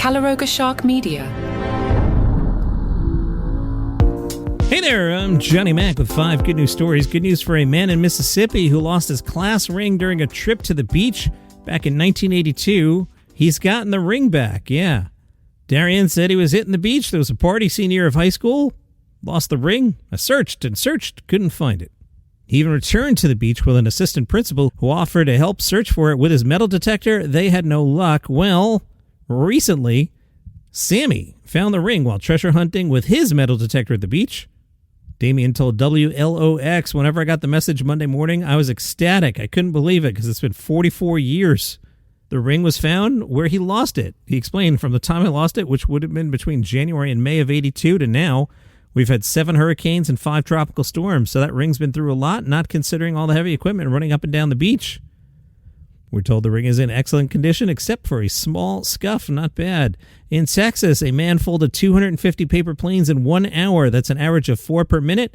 Calaroga Shark Media. Hey there, I'm Johnny Mac with 5 good news stories. Good news for a man in Mississippi who lost his class ring during a trip to the beach back in 1982. He's gotten the ring back, yeah. Darian said he was hitting the beach. There was a party senior year of high school. Lost the ring. I searched and searched, couldn't find it. He even returned to the beach with an assistant principal who offered to help search for it with his metal detector. They had no luck. Well, recently, Sammy found the ring while treasure hunting with his metal detector at the beach. Damien told WLOX, whenever I got the message Monday morning, I was ecstatic. I couldn't believe it because it's been 44 years. The ring was found where he lost it. He explained, from the time I lost it, which would have been between January and May of 82 to now, we've had 7 hurricanes and 5 tropical storms, so that ring's been through a lot, not considering all the heavy equipment running up and down the beach. We're told the ring is in excellent condition, except for a small scuff. Not bad. In Texas, a man folded 250 paper planes in 1 hour. That's an average of 4 per minute.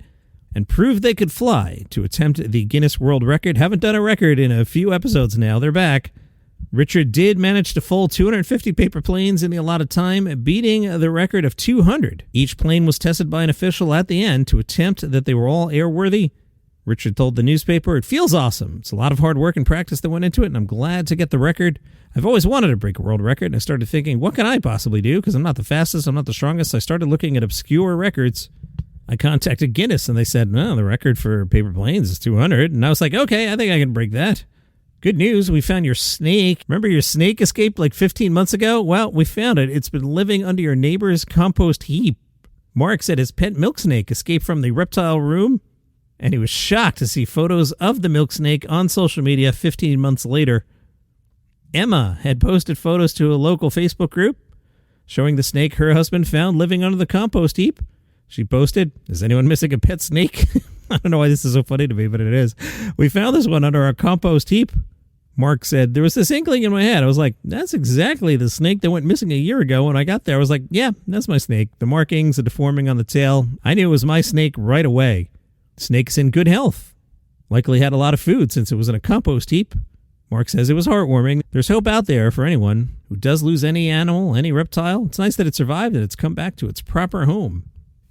And proved they could fly to attempt the Guinness World Record. Haven't done a record in a few episodes now. They're back. Richard did manage to fold 250 paper planes in the allotted time, beating the record of 200. Each plane was tested by an official at the end to attempt that they were all airworthy. Richard told the newspaper, "It feels awesome. It's a lot of hard work and practice that went into it, and I'm glad to get the record. I've always wanted to break a world record," and I started thinking, what can I possibly do? Because I'm not the fastest, I'm not the strongest. I started looking at obscure records. I contacted Guinness, and they said, no, the record for paper planes is 200. And I was like, okay, I think I can break that. Good news, we found your snake. Remember your snake escaped like 15 months ago? Well, we found it. It's been living under your neighbor's compost heap. Mark said his pet milk snake escaped from the reptile room, and he was shocked to see photos of the milk snake on social media 15 months later. Emma had posted photos to a local Facebook group showing the snake her husband found living under the compost heap. She posted, "Is anyone missing a pet snake?" I don't know why this is so funny to me, but it is. "We found this one under our compost heap." Mark said, "There was this inkling in my head. I was like, that's exactly the snake that went missing a year ago. When I got there, I was like, yeah, that's my snake. The markings, the deforming on the tail. I knew it was my snake right away. Snake's in good health. Likely had a lot of food since it was in a compost heap." Mark says it was heartwarming. There's hope out there for anyone who does lose any animal, any reptile. It's nice that it survived and it's come back to its proper home.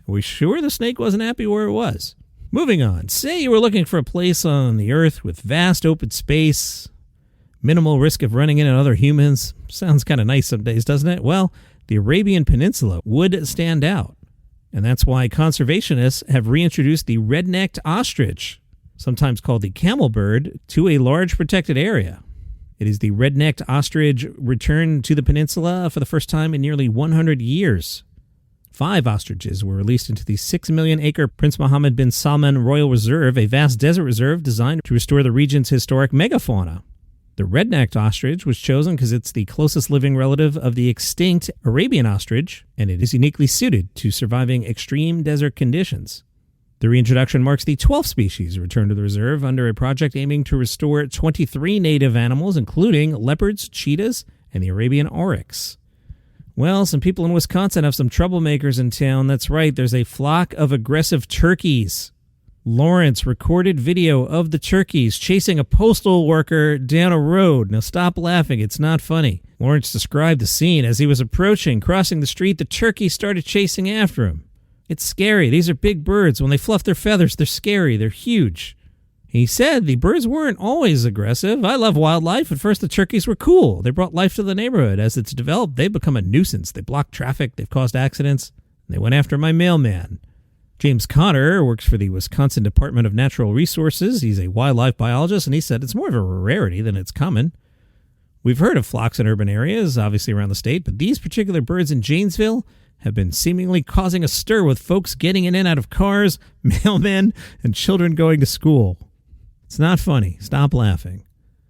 Are we sure the snake wasn't happy where it was? Moving on. Say you were looking for a place on the earth with vast open space, minimal risk of running into other humans. Sounds kind of nice some days, doesn't it? Well, the Arabian Peninsula would stand out. And that's why conservationists have reintroduced the red-necked ostrich, sometimes called the camel bird, to a large protected area. It is the red-necked ostrich returned to the peninsula for the first time in nearly 100 years. 5 ostriches were released into the 6 million-acre Prince Mohammad bin Salman Royal Reserve, a vast desert reserve designed to restore the region's historic megafauna. The red-necked ostrich was chosen because it's the closest living relative of the extinct Arabian ostrich, and it is uniquely suited to surviving extreme desert conditions. The reintroduction marks the 12th species returned to the reserve under a project aiming to restore 23 native animals, including leopards, cheetahs, and the Arabian oryx. Well, some people in Wisconsin have some troublemakers in town. That's right, there's a flock of aggressive turkeys. Lawrence recorded video of the turkeys chasing a postal worker down a road. Now stop laughing, it's not funny. Lawrence described the scene. As he was crossing the street, the turkeys started chasing after him. It's scary. These are big birds. When they fluff their feathers, they're scary. They're huge. He said the birds weren't always aggressive. I love wildlife. At first, the turkeys were cool. They brought life to the neighborhood. As it's developed, they've become a nuisance. They block traffic. They've caused accidents. They went after my mailman. James Conner works for the Wisconsin Department of Natural Resources. He's a wildlife biologist, and he said it's more of a rarity than it's common. We've heard of flocks in urban areas, obviously around the state, but these particular birds in Janesville have been seemingly causing a stir with folks getting in and out of cars, mailmen, and children going to school. It's not funny. Stop laughing.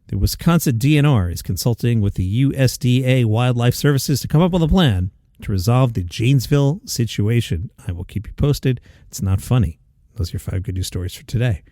The Wisconsin DNR is consulting with the USDA Wildlife Services to come up with a plan to resolve the Janesville situation. I will keep you posted. It's not funny. Those are your 5 good news stories for today.